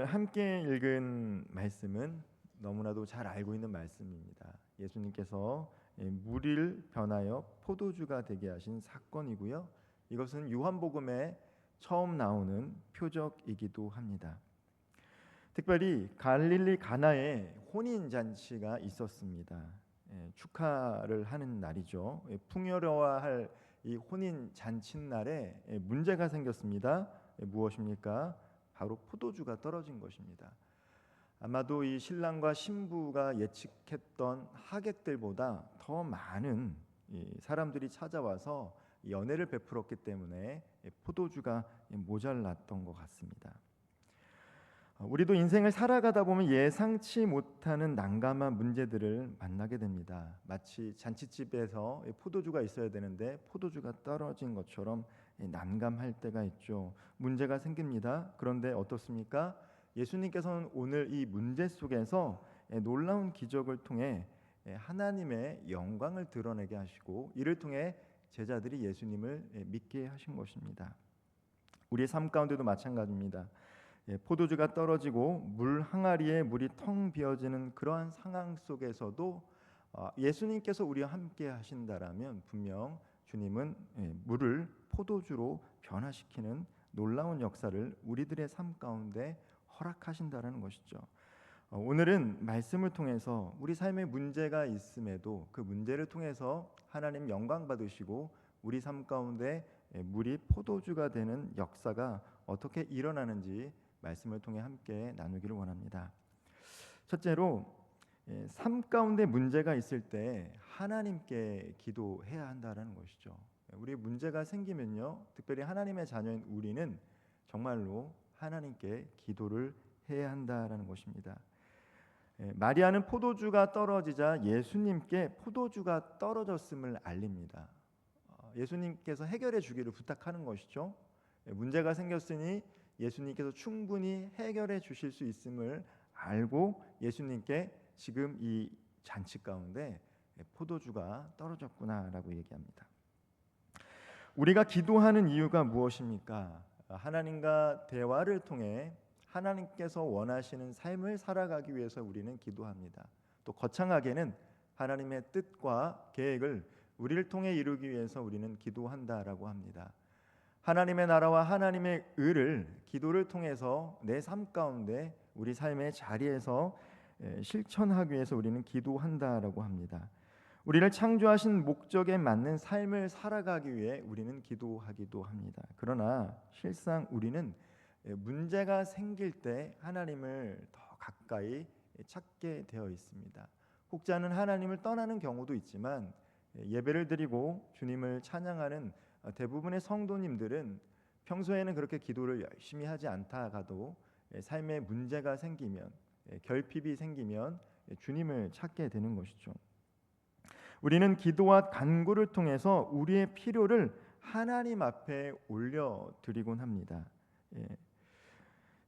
오늘 함께 읽은 말씀은 너무나도 잘 알고 있는 말씀입니다. 예수님께서 물을 변하여 포도주가 되게 하신 사건이고요. 이것은 요한복음에 처음 나오는 표적이기도 합니다. 특별히 갈릴리 가나에 혼인 잔치가 있었습니다. 축하를 하는 날이죠. 풍요로워할 이 혼인 잔칫날에 문제가 생겼습니다. 무엇입니까? 바로 포도주가 떨어진 것입니다. 아마도 이 신랑과 신부가 예측했던 하객들보다 더 많은 사람들이 찾아와서 연회를 베풀었기 때문에 포도주가 모자랐던 것 같습니다. 우리도 인생을 살아가다 보면 예상치 못하는 난감한 문제들을 만나게 됩니다. 마치 잔치집에서 포도주가 있어야 되는데 포도주가 떨어진 것처럼 난감할 때가 있죠. 문제가 생깁니다. 그런데 어떻습니까? 예수님께서는 오늘 이 문제 속에서 놀라운 기적을 통해 하나님의 영광을 드러내게 하시고 이를 통해 제자들이 예수님을 믿게 하신 것입니다. 우리의 삶 가운데도 마찬가지입니다. 포도주가 떨어지고 물 항아리에 물이 텅 비어지는 그러한 상황 속에서도 예수님께서 우리와 함께 하신다라면 분명 주님은 물을 포도주로 변화시키는 놀라운 역사를 우리들의 삶 가운데 허락하신다라는 것이죠. 오늘은 말씀을 통해서 우리 삶에 문제가 있음에도 그 문제를 통해서 하나님 영광 받으시고 우리 삶 가운데 물이 포도주가 되는 역사가 어떻게 일어나는지 말씀을 통해 함께 나누기를 원합니다. 첫째로 삶 가운데 문제가 있을 때 하나님께 기도해야 한다는 것이죠. 우리 문제가 생기면요, 특별히 하나님의 자녀인 우리는 정말로 하나님께 기도를 해야 한다는 것입니다. 마리아는 포도주가 떨어지자 예수님께 포도주가 떨어졌음을 알립니다. 예수님께서 해결해 주기를 부탁하는 것이죠. 문제가 생겼으니 예수님께서 충분히 해결해 주실 수 있음을 알고 예수님께 지금 이 잔치 가운데 포도주가 떨어졌구나라고 얘기합니다. 우리가 기도하는 이유가 무엇입니까? 하나님과 대화를 통해 하나님께서 원하시는 삶을 살아가기 위해서 우리는 기도합니다. 또 거창하게는 하나님의 뜻과 계획을 우리를 통해 이루기 위해서 우리는 기도한다라고 합니다. 하나님의 나라와 하나님의 의를 기도를 통해서 내 삶 가운데 우리 삶의 자리에서 실천하기 위해서 우리는 기도한다라고 합니다. 우리를 창조하신 목적에 맞는 삶을 살아가기 위해 우리는 기도하기도 합니다. 그러나 실상 우리는 문제가 생길 때 하나님을 더 가까이 찾게 되어 있습니다. 혹자는 하나님을 떠나는 경우도 있지만 예배를 드리고 주님을 찬양하는 대부분의 성도님들은 평소에는 그렇게 기도를 열심히 하지 않다가도 삶에 문제가 생기면, 결핍이 생기면 주님을 찾게 되는 것이죠. 우리는 기도와 간구를 통해서 우리의 필요를 하나님 앞에 올려드리곤 합니다.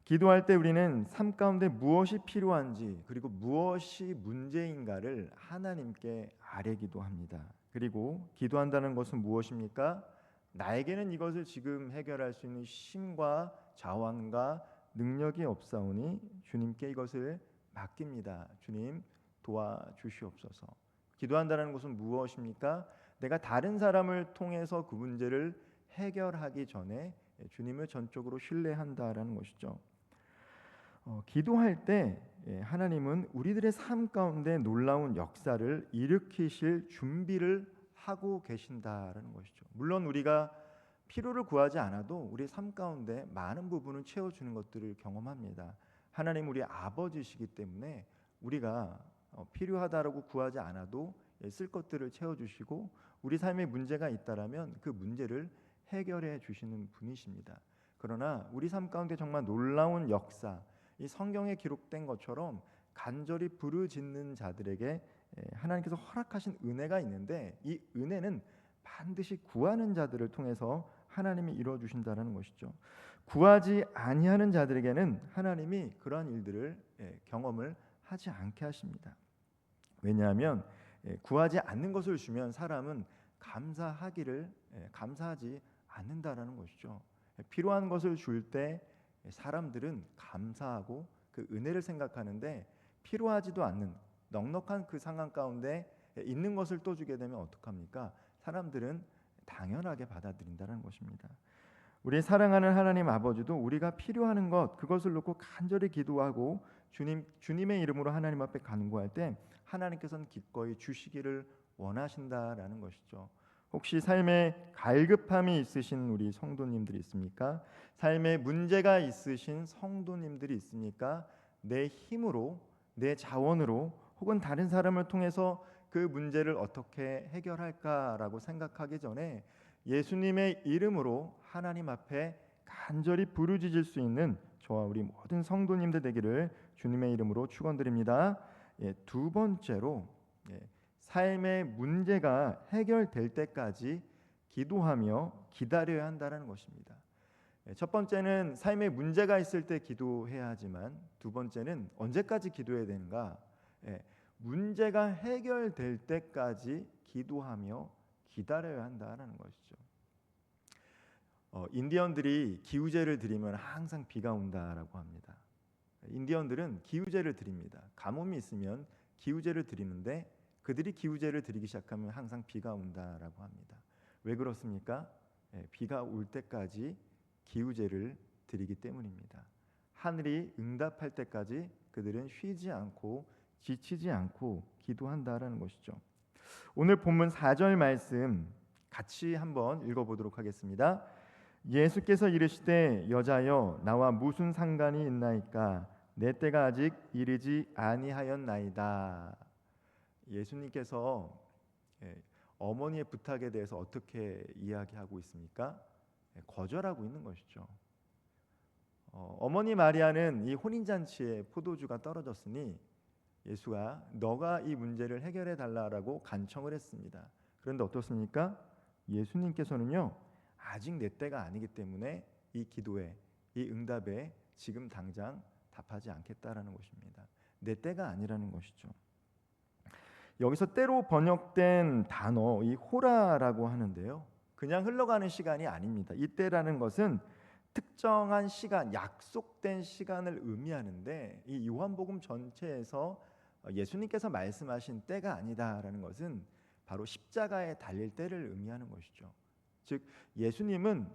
기도할 때 우리는 삶 가운데 무엇이 필요한지 그리고 무엇이 문제인가를 하나님께 아뢰기도 합니다. 그리고 기도한다는 것은 무엇입니까? 나에게는 이것을 지금 해결할 수 있는 힘과 자원과 능력이 없사오니 주님께 이것을 맡깁니다. 주님 도와주시옵소서. 기도한다는 것은 무엇입니까? 내가 다른 사람을 통해서 그 문제를 해결하기 전에 주님을 전적으로 신뢰한다라는 것이죠. 기도할 때 하나님은 우리들의 삶 가운데 놀라운 역사를 일으키실 준비를 하고 계신다라는 것이죠. 물론 우리가 필요를 구하지 않아도 우리 삶 가운데 많은 부분을 채워주는 것들을 경험합니다. 하나님 우리 아버지시기 때문에 우리가 필요하다라고 구하지 않아도 쓸 것들을 채워주시고 우리 삶에 문제가 있다라면 그 문제를 해결해 주시는 분이십니다. 그러나 우리 삶 가운데 정말 놀라운 역사, 이 성경에 기록된 것처럼 간절히 부르짖는 자들에게 하나님께서 허락하신 은혜가 있는데 이 은혜는 반드시 구하는 자들을 통해서 하나님이 이루어 주신다는 것이죠. 구하지 아니하는 자들에게는 하나님이 그러한 일들을 경험을 하지 않게 하십니다. 왜냐하면 구하지 않는 것을 주면 사람은 감사하지 않는다라는 것이죠. 필요한 것을 줄 때 사람들은 감사하고 그 은혜를 생각하는데 필요하지도 않는 넉넉한 그 상황 가운데 있는 것을 또 주게 되면 어떡합니까? 사람들은 당연하게 받아들인다는 것입니다. 우리 사랑하는 하나님 아버지도 우리가 필요하는 것 그것을 놓고 간절히 기도하고 주님의 이름으로 하나님 앞에 간구할 때 하나님께서는 기꺼이 주시기를 원하신다라는 것이죠. 혹시 삶에 갈급함이 있으신 우리 성도님들이 있습니까? 삶에 문제가 있으신 성도님들이 있습니까? 내 힘으로, 내 자원으로 혹은 다른 사람을 통해서 그 문제를 어떻게 해결할까라고 생각하기 전에 예수님의 이름으로 하나님 앞에 간절히 부르짖을 수 있는 저와 우리 모든 성도님들 되기를 주님의 이름으로 축원드립니다. 두 번째로 삶의 문제가 해결될 때까지 기도하며 기다려야 한다는 것입니다. 첫 번째는 삶의 문제가 있을 때 기도해야 하지만 두 번째는 언제까지 기도해야 되는가? 문제가 해결될 때까지 기도하며 기다려야 한다는 것이죠. 인디언들이 기우제를 드리면 항상 비가 온다라고 합니다. 인디언들은 기우제를 드립니다. 가뭄이 있으면 기우제를 드리는데 그들이 기우제를 드리기 시작하면 항상 비가 온다라고 합니다. 왜 그렇습니까? 비가 올 때까지 기우제를 드리기 때문입니다. 하늘이 응답할 때까지 그들은 쉬지 않고 지치지 않고 기도한다라는 것이죠. 오늘 본문 4절 말씀 같이 한번 읽어보도록 하겠습니다. 예수께서 이르시되 여자여 나와 무슨 상관이 있나이까 내 때가 아직 이르지 아니하였나이다. 예수님께서 어머니의 부탁에 대해서 어떻게 이야기하고 있습니까? 거절하고 있는 것이죠. 어머니 마리아는 이 혼인잔치에 포도주가 떨어졌으니 예수가 너가 이 문제를 해결해 달라라고 간청을 했습니다. 그런데 어떻습니까? 예수님께서는요 아직 내 때가 아니기 때문에 이 기도에 이 응답에 지금 당장 답하지 않겠다라는 것입니다. 내 때가 아니라는 것이죠. 여기서 때로 번역된 단어 이 호라라고 하는데요. 그냥 흘러가는 시간이 아닙니다. 이 때라는 것은 특정한 시간, 약속된 시간을 의미하는데 이 요한복음 전체에서 예수님께서 말씀하신 때가 아니다라는 것은 바로 십자가에 달릴 때를 의미하는 것이죠. 즉 예수님은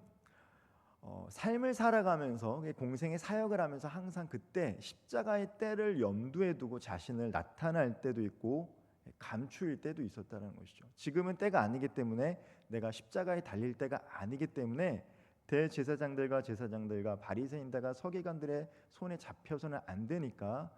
삶을 살아가면서 공생의 사역을 하면서 항상 그때 십자가의 때를 염두에 두고 자신을 나타날 때도 있고 감출 때도 있었다는 것이죠. 지금은 때가 아니기 때문에 내가 십자가에 달릴 때가 아니기 때문에 대제사장들과 제사장들과 바리새인들과 서기관들의 손에 잡혀서는 안 되니까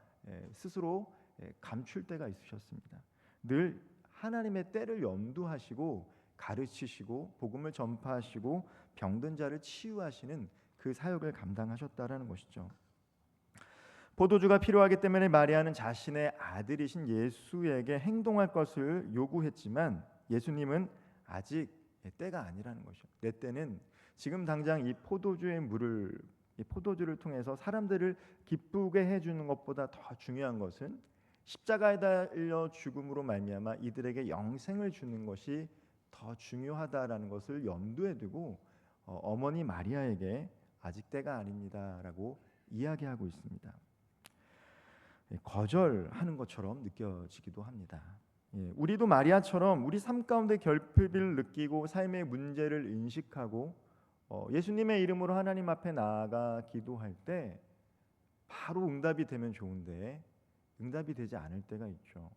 스스로 감출 때가 있으셨습니다. 늘 하나님의 때를 염두하시고 가르치시고 복음을 전파하시고 병든 자를 치유하시는 그 사역을 감당하셨다라는 것이죠. 포도주가 필요하기 때문에 마리아는 자신의 아들이신 예수에게 행동할 것을 요구했지만 예수님은 아직 때가 아니라는 것이죠. 내 때는 지금 당장 이 포도주를 통해서 사람들을 기쁘게 해주는 것보다 더 중요한 것은 십자가에 달려 죽음으로 말미암아 이들에게 영생을 주는 것이 더 중요하다라는 것을 염두에 두고 어머니 마리아에게 아직 때가 아닙니다라고 이야기하고 있습니다. 거절하는 것처럼 느껴지기도 합니다. 우리도 마리아처럼 우리 삶 가운데 결핍을 느끼고 삶의 문제를 인식하고 예수님의 이름으로 하나님 앞에 나아가 기도할 때 바로 응답이 되면 좋은데 응답이 되지 않을 때가 있죠.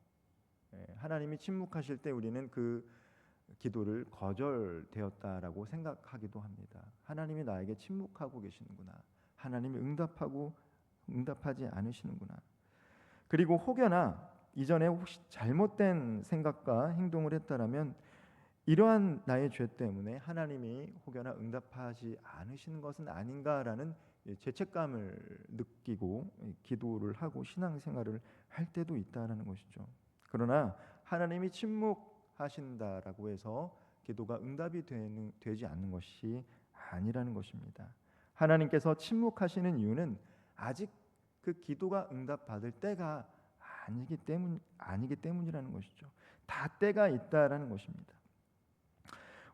하나님이 침묵하실 때 우리는 그 기도를 거절되었다라고 생각하기도 합니다. 하나님이 나에게 침묵하고 계시는구나. 하나님이 응답하지 않으시는구나. 그리고 혹여나 이전에 혹시 잘못된 생각과 행동을 했다라면 이러한 나의 죄 때문에 하나님이 혹여나 응답하지 않으시는 것은 아닌가라는 죄책감을 느끼고 기도를 하고 신앙생활을 할 때도 있다라는 것이죠. 그러나 하나님이 침묵하신다라고 해서 기도가 응답이 되지 않는 것이 아니라는 것입니다. 하나님께서 침묵하시는 이유는 아직 그 기도가 응답받을 때가 아니기 때문이라는 것이죠. 다 때가 있다라는 것입니다.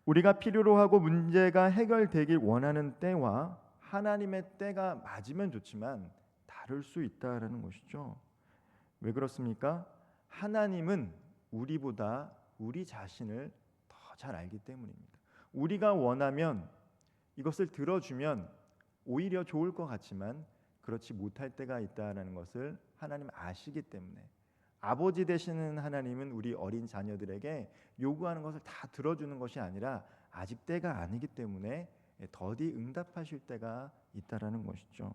우리가 필요로 하고 문제가 해결되길 원하는 때와 하나님의 때가 맞으면 좋지만 다를 수 있다라는 것이죠. 왜 그렇습니까? 하나님은 우리보다 우리 자신을 더 잘 알기 때문입니다. 우리가 원하면 이것을 들어주면 오히려 좋을 것 같지만 그렇지 못할 때가 있다라는 것을 하나님 아시기 때문에, 아버지 되시는 하나님은 우리 어린 자녀들에게 요구하는 것을 다 들어주는 것이 아니라 아직 때가 아니기 때문에 더디 응답하실 때가 있다라는 것이죠.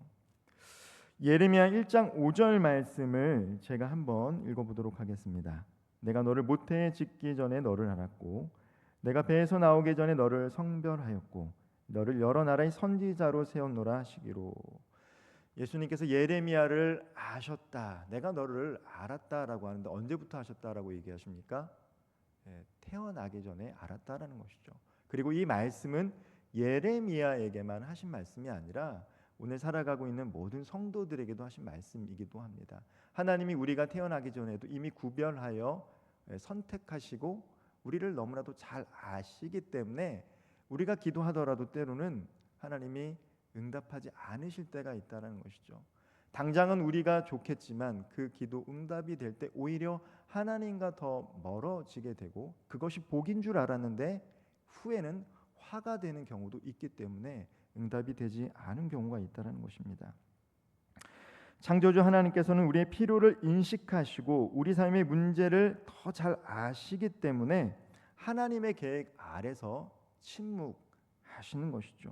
예레미야 1장 5절 말씀을 제가 한번 읽어보도록 하겠습니다. 내가 너를 모태에 짓기 전에 너를 알았고 내가 배에서 나오기 전에 너를 성별하였고 너를 여러 나라의 선지자로 세웠노라 하시기로. 예수님께서 예레미야를 아셨다, 내가 너를 알았다라고 하는데 언제부터 아셨다라고 얘기하십니까? 태어나기 전에 알았다라는 것이죠. 그리고 이 말씀은 예레미야에게만 하신 말씀이 아니라 오늘 살아가고 있는 모든 성도들에게도 하신 말씀이기도 합니다. 하나님이 우리가 태어나기 전에도 이미 구별하여 선택하시고 우리를 너무나도 잘 아시기 때문에 우리가 기도하더라도 때로는 하나님이 응답하지 않으실 때가 있다는 것이죠. 당장은 우리가 좋겠지만 그 기도 응답이 될 때 오히려 하나님과 더 멀어지게 되고 그것이 복인 줄 알았는데 후에는 화가 되는 경우도 있기 때문에 응답이 되지 않은 경우가 있다는 것입니다. 창조주 하나님께서는 우리의 필요를 인식하시고 우리 삶의 문제를 더 잘 아시기 때문에 하나님의 계획 아래서 침묵하시는 것이죠.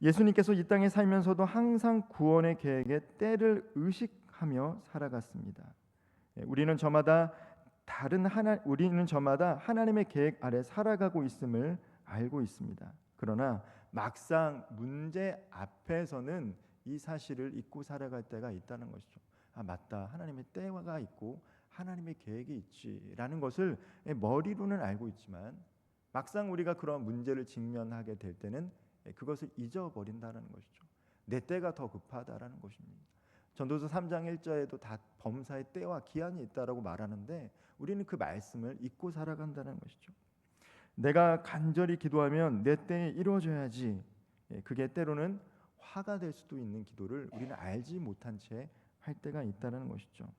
예수님께서 이 땅에 살면서도 항상 구원의 계획의 때를 의식하며 살아갔습니다. 우리는 저마다 하나님의 계획 아래 살아가고 있음을 알고 있습니다. 그러나 막상 문제 앞에서는 이 사실을 잊고 살아갈 때가 있다는 것이죠. 아, 맞다, 하나님의 때가 있고 하나님의 계획이 있지라는 것을 머리로는 알고 있지만 막상 우리가 그런 문제를 직면하게 될 때는 그것을 잊어버린다는 것이죠. 내 때가 더 급하다라는 것입니다. 전도서 3장 1절에도 다 범사의 때와 기한이 있다라고 말하는데 우리는 그 말씀을 잊고 살아간다는 것이죠. 내가 간절히 기도하면 내 때에 이루어져야지. 그게 때로는 화가 될 수도 있는 기도를 우리는 알지 못한 채 할 때가 있다는 것이죠.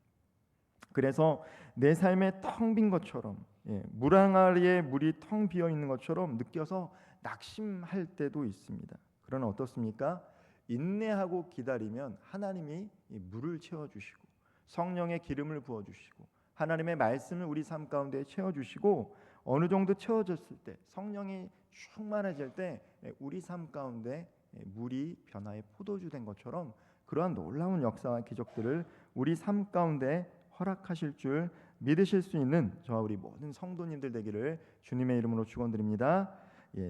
그래서 내 삶에 텅 빈 것처럼, 물 항아리에 물이 텅 비어 있는 것처럼 느껴서 낙심할 때도 있습니다. 그러나 어떻습니까? 인내하고 기다리면 하나님이 물을 채워주시고 성령의 기름을 부어주시고 하나님의 말씀을 우리 삶 가운데 채워주시고 어느 정도 채워졌을 때, 성령이 충만해질 때 우리 삶 가운데 물이 변화의 포도주 된 것처럼 그러한 놀라운 역사와 기적들을 우리 삶 가운데 허락하실 줄 믿으실 수 있는 저와 우리 모든 성도님들 되기를 주님의 이름으로 축원드립니다.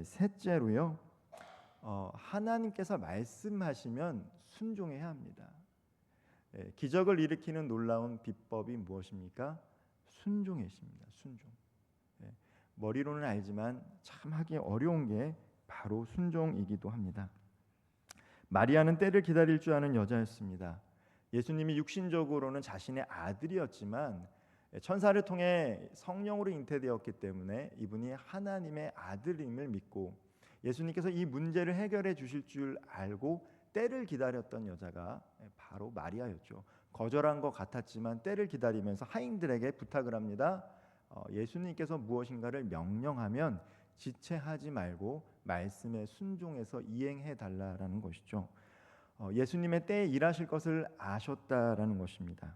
셋째로요, 하나님께서 말씀하시면 순종해야 합니다. 기적을 일으키는 놀라운 비법이 무엇입니까? 순종이십니다. 순종. 머리로는 알지만 참 하기 어려운 게 바로 순종이기도 합니다. 마리아는 때를 기다릴 줄 아는 여자였습니다. 예수님이 육신적으로는 자신의 아들이었지만 천사를 통해 성령으로 잉태되었기 때문에 이분이 하나님의 아들임을 믿고 예수님께서 이 문제를 해결해 주실 줄 알고 때를 기다렸던 여자가 바로 마리아였죠. 거절한 것 같았지만 때를 기다리면서 하인들에게 부탁을 합니다. 예수님께서 무엇인가를 명령하면 지체하지 말고 말씀에 순종해서 이행해 달라라는 것이죠. 예수님의 때에 일하실 것을 아셨다라는 것입니다.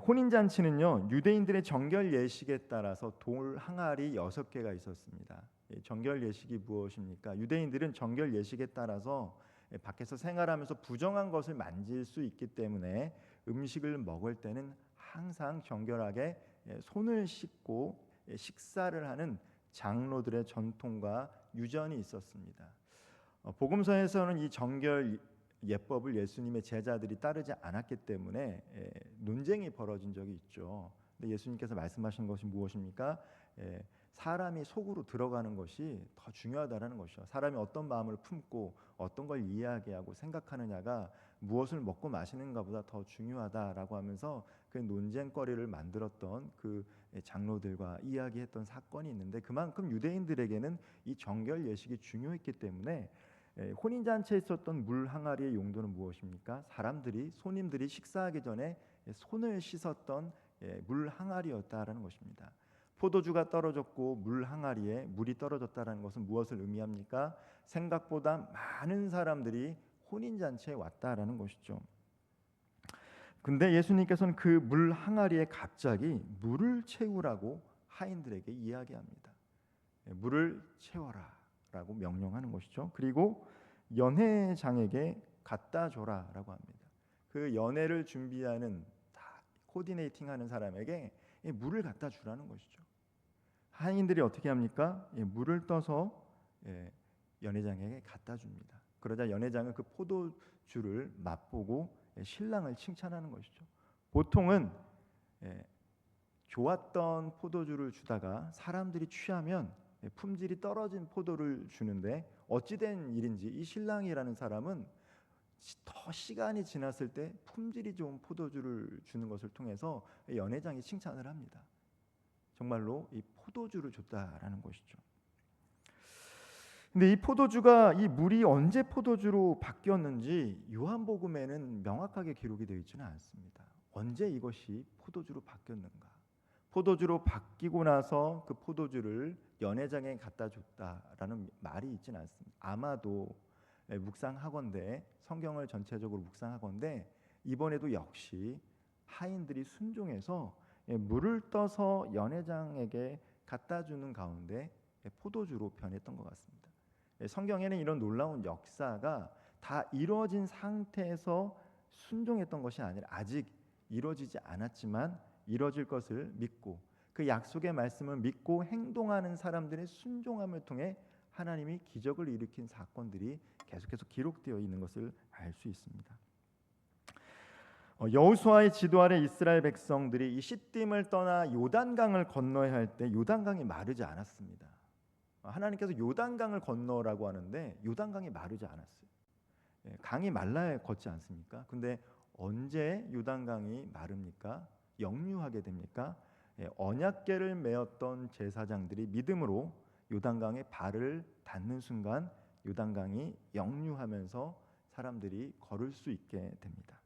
혼인잔치는요, 유대인들의 정결 예식에 따라서 돌 항아리 6개가 있었습니다. 정결 예식이 무엇입니까? 유대인들은 정결 예식에 따라서 밖에서 생활하면서 부정한 것을 만질 수 있기 때문에 음식을 먹을 때는 항상 정결하게 손을 씻고 식사를 하는 장로들의 전통과 유전이 있었습니다. 복음서에서는 이 정결 예법을 예수님의 제자들이 따르지 않았기 때문에 논쟁이 벌어진 적이 있죠. 근데 예수님께서 말씀하신 것이 무엇입니까? 사람이 속으로 들어가는 것이 더 중요하다라는 것이죠. 사람이 어떤 마음을 품고 어떤 걸 이야기하고 생각하느냐가 무엇을 먹고 마시는가보다 더 중요하다라고 하면서 그 논쟁거리를 만들었던 그 장로들과 이야기했던 사건이 있는데 그만큼 유대인들에게는 이 정결 예식이 중요했기 때문에 혼인잔치에 있었던 물 항아리의 용도는 무엇입니까? 사람들이 손님들이 식사하기 전에 손을 씻었던 물 항아리였다라는 것입니다. 포도주가 떨어졌고 물 항아리에 물이 떨어졌다라는 것은 무엇을 의미합니까? 생각보다 많은 사람들이 혼인잔치에 왔다라는 것이죠. 근데 예수님께서는 그 물 항아리에 갑자기 물을 채우라고 하인들에게 이야기합니다. 물을 채워라 라고 명령하는 것이죠. 그리고 연회장에게 갖다 줘라 라고 합니다. 그 연회를 준비하는 코디네이팅하는 사람에게 물을 갖다 주라는 것이죠. 하인들이 어떻게 합니까? 물을 떠서 연회장에게 갖다 줍니다. 그러자 연회장은 그 포도주를 맛보고 신랑을 칭찬하는 것이죠. 보통은 좋았던 포도주를 주다가 사람들이 취하면 품질이 떨어진 포도를 주는데 어찌된 일인지 이 신랑이라는 사람은 더 시간이 지났을 때 품질이 좋은 포도주를 주는 것을 통해서 연회장이 칭찬을 합니다. 정말로 이 포도주를 줬다라는 것이죠. 근데 이 포도주가 이 물이 언제 포도주로 바뀌었는지 요한복음에는 명확하게 기록이 되어 있지는 않습니다. 언제 이것이 포도주로 바뀌었는가? 포도주로 바뀌고 나서 그 포도주를 연회장에 갖다 줬다라는 말이 있지는 않습니다. 아마도 묵상하건대 성경을 전체적으로 묵상하건대 이번에도 역시 하인들이 순종해서 물을 떠서 연회장에게 갖다 주는 가운데 포도주로 변했던 것 같습니다. 성경에는 이런 놀라운 역사가 다 이루어진 상태에서 순종했던 것이 아니라 아직 이루어지지 않았지만 이루어질 것을 믿고 그 약속의 말씀을 믿고 행동하는 사람들의 순종함을 통해 하나님이 기적을 일으킨 사건들이 계속해서 기록되어 있는 것을 알 수 있습니다. 여호수아의 지도 아래 이스라엘 백성들이 이 시딤을 떠나 요단강을 건너야 할 때 요단강이 마르지 않았습니다. 하나님께서 요단강을 건너라고 하는데 요단강이 마르지 않았어요. 강이 말라야 걷지 않습니까? 근데 언제 요단강이 마릅니까? 역류하게 됩니까? 언약궤를 메었던 제사장들이 믿음으로 요단강에 발을 닿는 순간 요단강이 역류하면서 사람들이 걸을 수 있게 됩니다.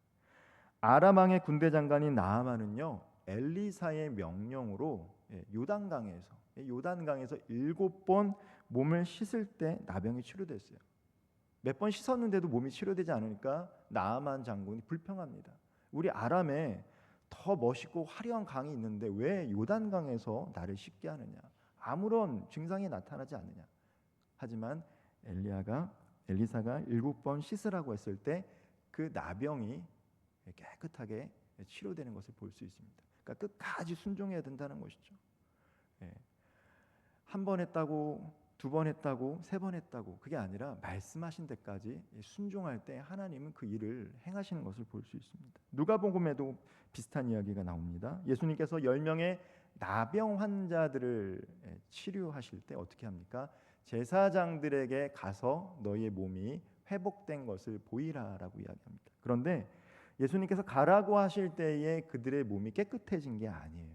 아람 왕의 군대 장관인 나아만은요 엘리사의 명령으로 요단강에서 7번 몸을 씻을 때 나병이 치료됐어요. 몇 번 씻었는데도 몸이 치료되지 않으니까 나아만 장군이 불평합니다. 우리 아람에 더 멋있고 화려한 강이 있는데 왜 요단강에서 나를 씻게 하느냐? 아무런 증상이 나타나지 않느냐? 하지만 엘리사가 7번 씻으라고 했을 때 그 나병이 깨끗하게 치료되는 것을 볼 수 있습니다. 그러니까 끝까지 순종해야 된다는 것이죠. 한 번 했다고, 2번 했다고, 3번 했다고 그게 아니라 말씀하신 데까지 순종할 때 하나님은 그 일을 행하시는 것을 볼 수 있습니다. 누가복음에도 비슷한 이야기가 나옵니다. 예수님께서 10명의 나병 환자들을 치료하실 때 어떻게 합니까? 제사장들에게 가서 너희의 몸이 회복된 것을 보이라라고 이야기합니다. 그런데 예수님께서 가라고 하실 때에 그들의 몸이 깨끗해진 게 아니에요.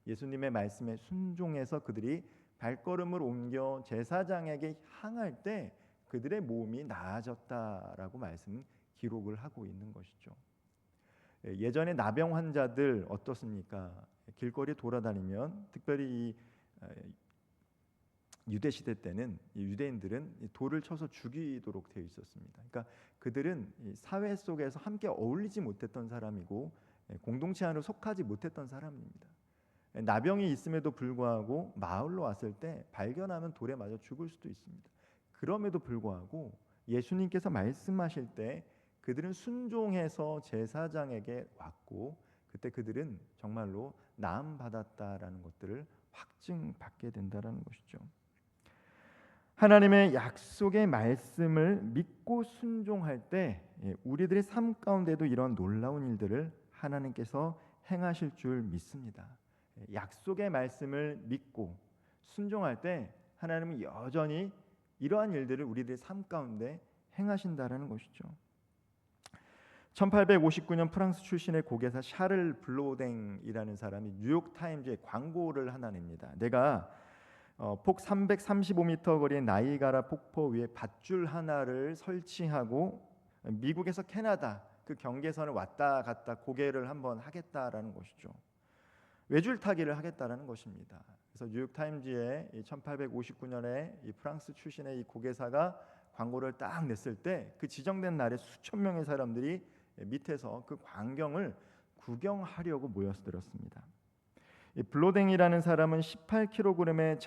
예수님의 말씀에 순종해서 그들이 발걸음을 옮겨 제사장에게 향할 때 그들의 몸이 나아졌다라고 말씀 기록을 하고 있는 것이죠. 예전에 나병 환자들 어떻습니까? 길거리 돌아다니면 특별히 유대 시대 때는 유대인들은 돌을 쳐서 죽이도록 되어 있었습니다. 그러니까 그들은 사회 속에서 함께 어울리지 못했던 사람이고 공동체 안으로 속하지 못했던 사람입니다. 나병이 있음에도 불구하고 마을로 왔을 때 발견하면 돌에 맞아 죽을 수도 있습니다. 그럼에도 불구하고 예수님께서 말씀하실 때 그들은 순종해서 제사장에게 왔고 그때 그들은 정말로 나음 받았다라는 것들을 확증받게 된다라는 것이죠. 하나님의 약속의 말씀을 믿고 순종할 때 우리들의 삶 가운데도 이런 놀라운 일들을 하나님께서 행하실 줄 믿습니다. 약속의 말씀을 믿고 순종할 때 하나님은 여전히 이러한 일들을 우리들의 삶 가운데 행하신다라는 것이죠. 1859년 프랑스 출신의 고개사 샤를 블로댕이라는 사람이 뉴욕타임즈에 광고를 하나 냅니다. 내가 폭 335m 거리의 나이가라 폭포 위에 밧줄 하나를 설치하고 미국에서 캐나다 그 경계선을 왔다 갔다 고개를 한번 하겠다라는 것이죠. 외줄타기를 하겠다라는 것입니다. 그래서 뉴욕 타임즈에 1859년에 이 프랑스 출신의 이 고개사가 광고를 딱 냈을 때 그 지정된 날에 수천 명의 사람들이 밑에서 그 광경을 구경하려고 모여들었습니다. 이 블로댕이라는 사람은 18kg의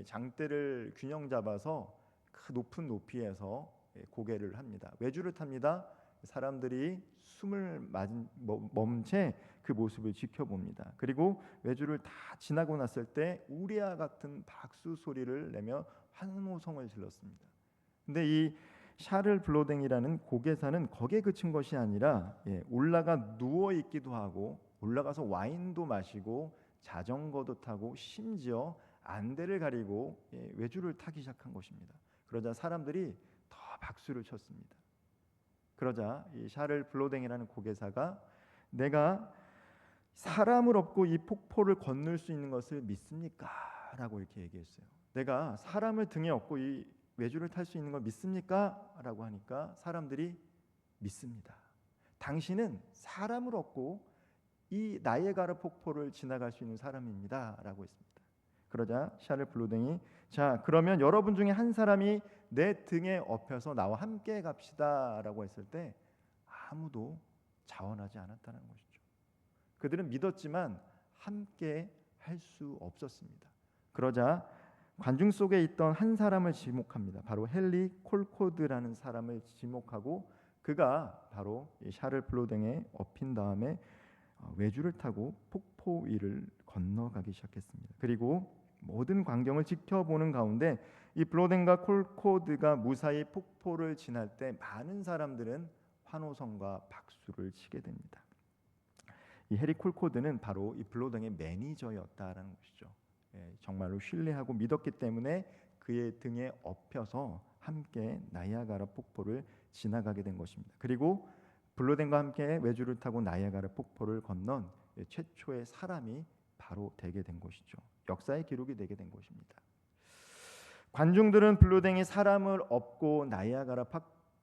장대를 균형 잡아서 그 높은 높이에서 고개를 합니다. 외줄을 탑니다. 사람들이 숨을 멈은 채 그 모습을 지켜봅니다. 그리고 외줄을 다 지나고 났을 때 우리와 같은 박수 소리를 내며 환호성을 질렀습니다. 근데 이 샤를 블로댕이라는 고개사는 거기에 그친 것이 아니라 올라가 누워 있기도 하고 올라가서 와인도 마시고 자전거도 타고 심지어 안대를 가리고 외줄을 타기 시작한 것입니다. 그러자 사람들이 더 박수를 쳤습니다. 그러자 이 샤를 블로댕이라는 고개사가 내가 사람을 업고 이 폭포를 건널 수 있는 것을 믿습니까? 라고 이렇게 얘기했어요. 내가 사람을 등에 업고 이 외줄을 탈 수 있는 걸 믿습니까? 라고 하니까 사람들이 믿습니다. 당신은 사람을 업고 이 나이아가라 폭포를 지나갈 수 있는 사람입니다. 라고 했습니다. 그러자 샤를 블로댕이 자 그러면 여러분 중에 한 사람이 내 등에 업혀서 나와 함께 갑시다 라고 했을 때 아무도 자원하지 않았다는 것이죠. 그들은 믿었지만 함께 할 수 없었습니다. 그러자 관중 속에 있던 한 사람을 지목합니다. 바로 헨리 콜코드라는 사람을 지목하고 그가 바로 샤를 블로댕에 업힌 다음에 외줄을 타고 폭포 위를 건너가기 시작했습니다. 그리고 모든 광경을 지켜보는 가운데 이 블로댕과 콜코드가 무사히 폭포를 지날 때 많은 사람들은 환호성과 박수를 치게 됩니다. 이 해리 콜코드는 바로 이 블로댕의 매니저였다라는 것이죠. 정말로 신뢰하고 믿었기 때문에 그의 등에 업혀서 함께 나이아가라 폭포를 지나가게 된 것입니다. 그리고 블로댕과 함께 외줄을 타고 나이아가라 폭포를 건넌 최초의 사람이 바로 되게 된 것이죠. 역사의 기록이 되게 된 것입니다. 관중들은 블로댕이 사람을 업고 나이아가라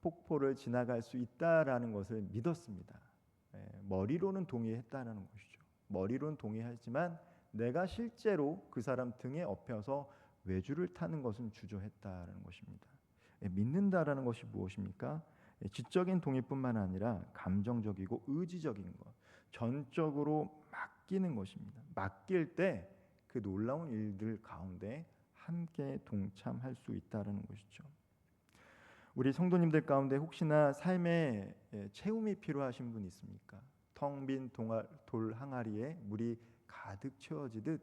폭포를 지나갈 수 있다라는 것을 믿었습니다. 머리로는 동의했다는 것이죠. 머리로는 동의하지만 내가 실제로 그 사람 등에 업혀서 외줄을 타는 것은 주저했다라는 것입니다. 믿는다라는 것이 무엇입니까? 지적인 동의뿐만 아니라 감정적이고 의지적인 것, 전적으로 맡기는 것입니다. 맡길 때 그 놀라운 일들 가운데 함께 동참할 수 있다라는 것이죠. 우리 성도님들 가운데 혹시나 삶에 채움이 필요하신 분 있습니까? 텅 빈 돌 항아리에 물이 가득 채워지듯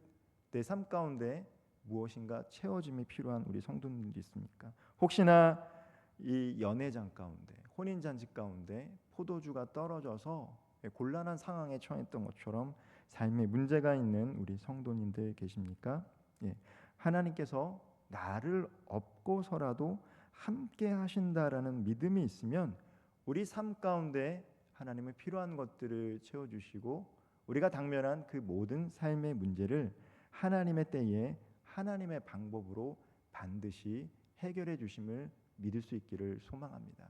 내 삶 가운데 무엇인가 채워짐이 필요한 우리 성도님들이 있습니까? 혹시나 이 연회장 가운데 혼인잔치 가운데 포도주가 떨어져서 곤란한 상황에 처했던 것처럼 삶에 문제가 있는 우리 성도님들 계십니까? 하나님께서 나를 업고서라도 함께 하신다라는 믿음이 있으면 우리 삶 가운데 하나님의 필요한 것들을 채워주시고 우리가 당면한 그 모든 삶의 문제를 하나님의 때에 하나님의 방법으로 반드시 해결해 주심을 믿을 수 있기를 소망합니다.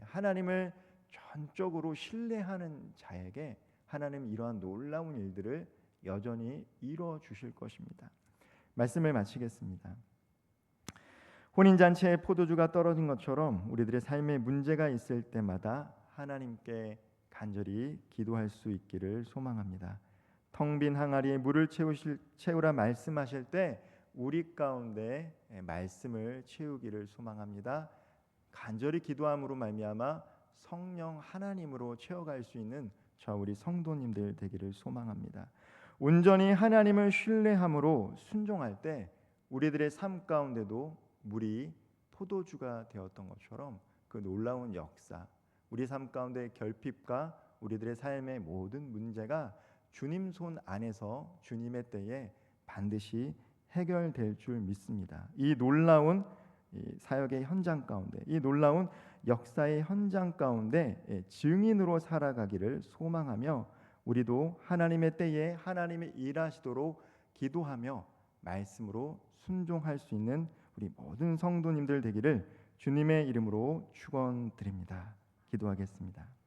하나님을 전적으로 신뢰하는 자에게 하나님 이러한 놀라운 일들을 여전히 이루어 주실 것입니다. 말씀을 마치겠습니다. 혼인잔치에 포도주가 떨어진 것처럼 우리들의 삶에 문제가 있을 때마다 하나님께 간절히 기도할 수 있기를 소망합니다. 텅 빈 항아리에 물을 채우라 말씀하실 때 우리 가운데 말씀을 채우기를 소망합니다. 간절히 기도함으로 말미암아 성령 하나님으로 채워갈 수 있는 저 우리 성도님들 되기를 소망합니다. 온전히 하나님을 신뢰함으로 순종할 때 우리들의 삶 가운데도 물이 포도주가 되었던 것처럼 그 놀라운 역사, 우리 삶 가운데 결핍과 우리들의 삶의 모든 문제가 주님 손 안에서 주님의 때에 반드시 해결될 줄 믿습니다. 이 놀라운 사역의 현장 가운데, 이 놀라운 역사의 현장 가운데 증인으로 살아가기를 소망하며 우리도 하나님의 때에 하나님이 일하시도록 기도하며 말씀으로 순종할 수 있는 우리 모든 성도님들 되기를 주님의 이름으로 축원드립니다. 기도하겠습니다.